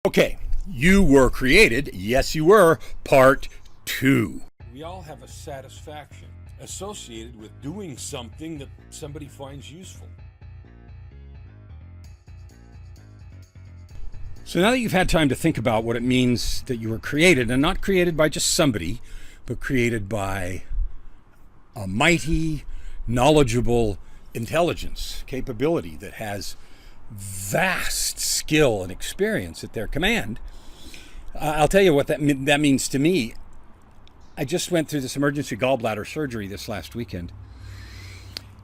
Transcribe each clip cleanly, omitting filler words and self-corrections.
Okay, you were created. Yes, you were. Part 2. We all have a satisfaction associated with doing something that somebody finds useful. So now that you've had time to think about what it means that you were created, and not created by just somebody, but created by a mighty, knowledgeable intelligence, capability that has vast skill and experience at their command, I'll tell you what that means to me. I just went through this emergency gallbladder surgery this last weekend,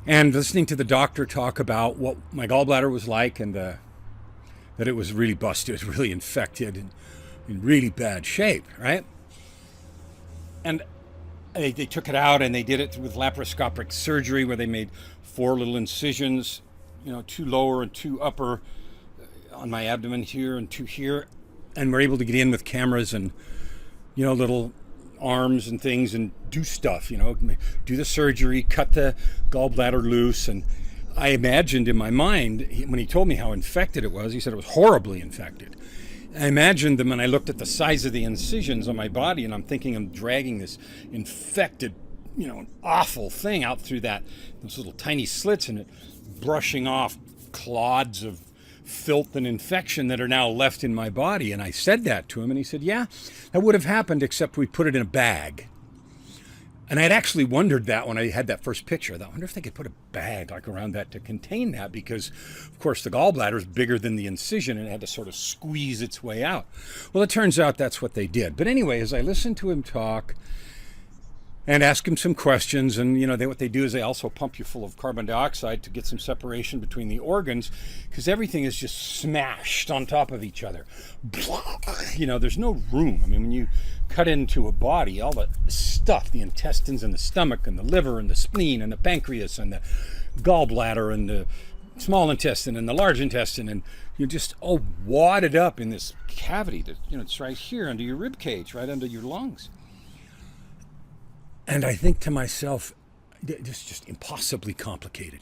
and listening to the doctor talk about what my gallbladder was like and that it was really busted, really infected, and in really bad shape, right? And they took it out and they did it with laparoscopic surgery where they made 4 little incisions, 2 lower and 2 upper on my abdomen here and 2 here, and we're able to get in with cameras and little arms and things and do stuff, do the surgery, cut the gallbladder loose. And I imagined in my mind, when he told me how infected it was, he said it was horribly infected. I imagined them, and I looked at the size of the incisions on my body, and I'm thinking I'm dragging this infected, an awful thing out through those little tiny slits, and it brushing off clods of filth and infection that are now left in my body. And I said that to him, and he said, yeah, that would have happened, except we put it in a bag. And I had actually wondered that when I had that first picture. I wonder if they could put a bag like around that to contain that, because, of course, the gallbladder is bigger than the incision and it had to sort of squeeze its way out. Well, it turns out that's what they did. But anyway, as I listened to him talk and ask him some questions, and what they do is they also pump you full of carbon dioxide to get some separation between the organs, because everything is just smashed on top of each other. There's no room. I mean, when you cut into a body, all the stuff, the intestines and the stomach and the liver and the spleen and the pancreas and the gallbladder and the small intestine and the large intestine, and you're just all wadded up in this cavity that, it's right here under your rib cage, right under your lungs. And I think to myself, this is just impossibly complicated,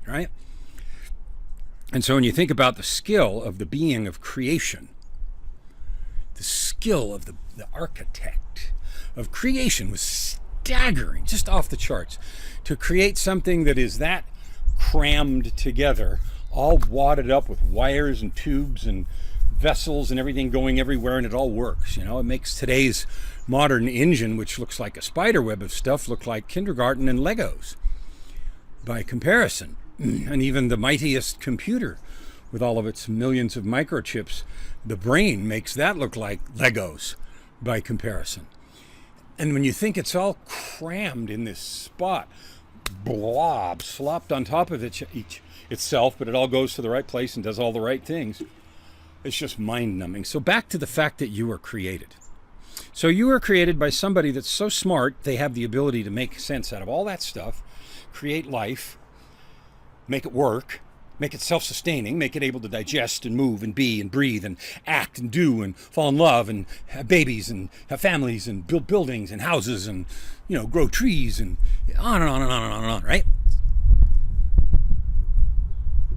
right? And so when you think about the skill of the being of creation, the skill of the architect of creation was staggering, just off the charts. To create something that is that crammed together, all wadded up with wires and tubes and vessels and everything going everywhere, and it all works. It makes today's modern engine, which looks like a spider web of stuff, look like kindergarten and Legos by comparison. And even the mightiest computer with all of its millions of microchips, the brain makes that look like Legos by comparison. And when you think it's all crammed in this spot, blob, slopped on top of itself, but it all goes to the right place and does all the right things, it's just mind-numbing. So back to the fact that you were created. So you were created by somebody that's so smart, they have the ability to make sense out of all that stuff, create life, make it work, make it self-sustaining, make it able to digest and move and be and breathe and act and do and fall in love and have babies and have families and build buildings and houses and, grow trees and on and on and on and on and on, right?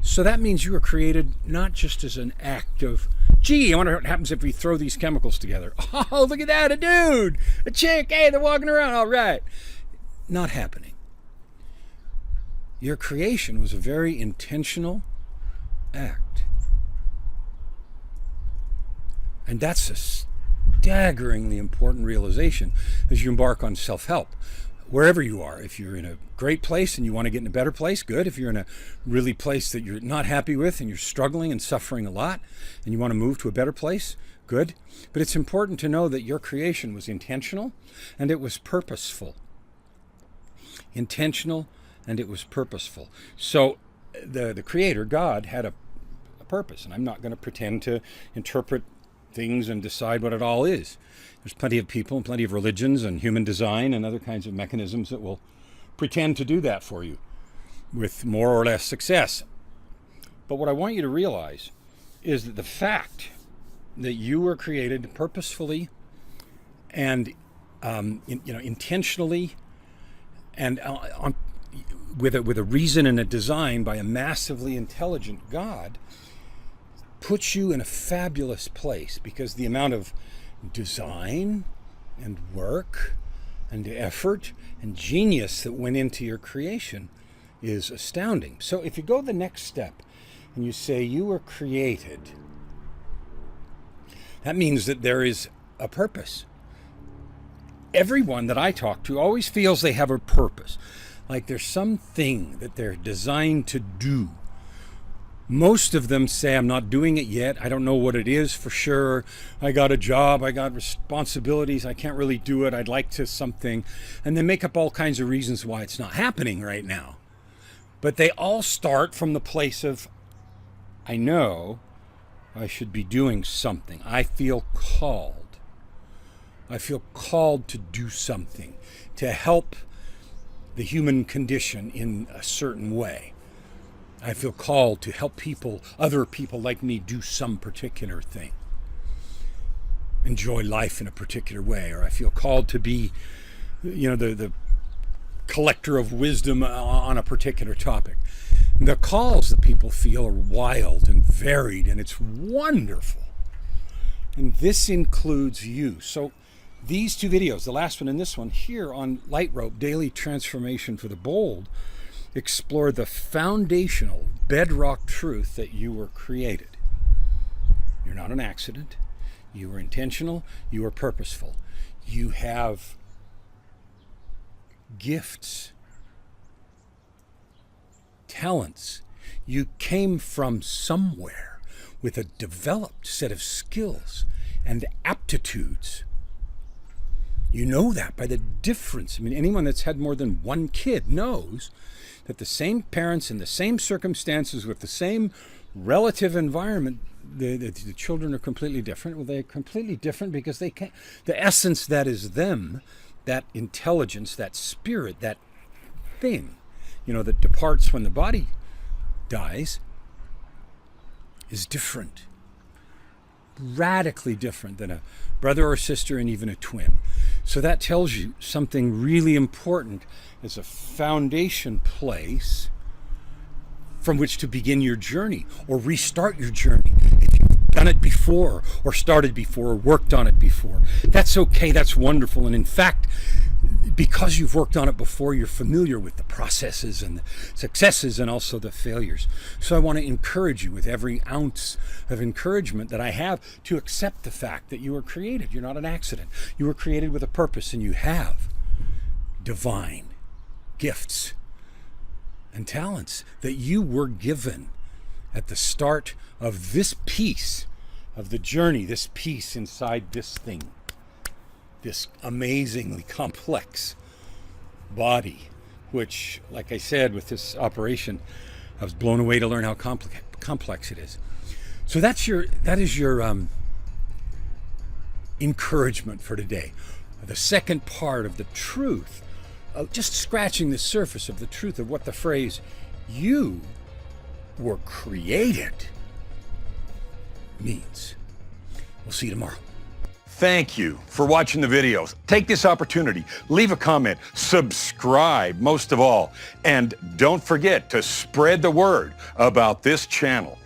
So that means you were created not just as an act of, gee, I wonder what happens if we throw these chemicals together. Oh, look at that, a dude, a chick, hey, they're walking around, all right. Not happening. Your creation was a very intentional act. And that's a staggeringly important realization as you embark on self-help. Wherever you are, if you're in a great place and you want to get in a better place, good. If you're in a really place that you're not happy with and you're struggling and suffering a lot and you want to move to a better place, good. But it's important to know that your creation was intentional and it was purposeful. Intentional and it was purposeful. So the Creator, God, had a purpose, and I'm not going to pretend to interpret things and decide what it all is. There's plenty of people and plenty of religions and human design and other kinds of mechanisms that will pretend to do that for you with more or less success. But what I want you to realize is that the fact that you were created purposefully and intentionally and with a reason and a design by a massively intelligent God puts you in a fabulous place, because the amount of design and work and effort and genius that went into your creation is astounding. So if you go the next step and you say you were created, that means that there is a purpose. Everyone that I talk to always feels they have a purpose, like there's something that they're designed to do. Most of them say, I'm not doing it yet. I don't know what it is for sure. I got a job. I got responsibilities. I can't really do it. I'd like to something. And they make up all kinds of reasons why it's not happening right now. But they all start from the place of, I know I should be doing something. I feel called. I feel called to do something, to help the human condition in a certain way. I feel called to help people, other people like me, do some particular thing. Enjoy life in a particular way. Or I feel called to be, the collector of wisdom on a particular topic. The calls that people feel are wild and varied, and it's wonderful. And this includes you. So these two videos, the last one and this one, here on Light Rope, Daily Transformation for the Bold, explore the foundational bedrock truth that you were created. You're not an accident. You were intentional. You were purposeful. You have gifts, talents. You came from somewhere with a developed set of skills and aptitudes. You know that by the difference. I mean, anyone that's had more than one kid knows that the same parents in the same circumstances with the same relative environment, the children are completely different. Well, they're completely different because they can't. The essence that is them, that intelligence, that spirit, that thing, that departs when the body dies, is different. Radically different than a brother or sister and even a twin. So that tells you something really important as a foundation place from which to begin your journey or restart your journey. If you've done it before or started before or worked on it before, that's okay, that's wonderful. And in fact, because you've worked on it before, you're familiar with the processes and the successes and also the failures. So I want to encourage you with every ounce of encouragement that I have to accept the fact that you were created. You're not an accident. You were created with a purpose, and you have divine gifts and talents that you were given at the start of this piece of the journey, this piece inside this thing. This amazingly complex body, which, like I said, with this operation, I was blown away to learn how complex it is. So that is your encouragement for today. The second part of the truth, just scratching the surface of the truth of what the phrase "you were created" means. We'll see you tomorrow. Thank you for watching the videos. Take this opportunity, leave a comment, subscribe most of all, and don't forget to spread the word about this channel.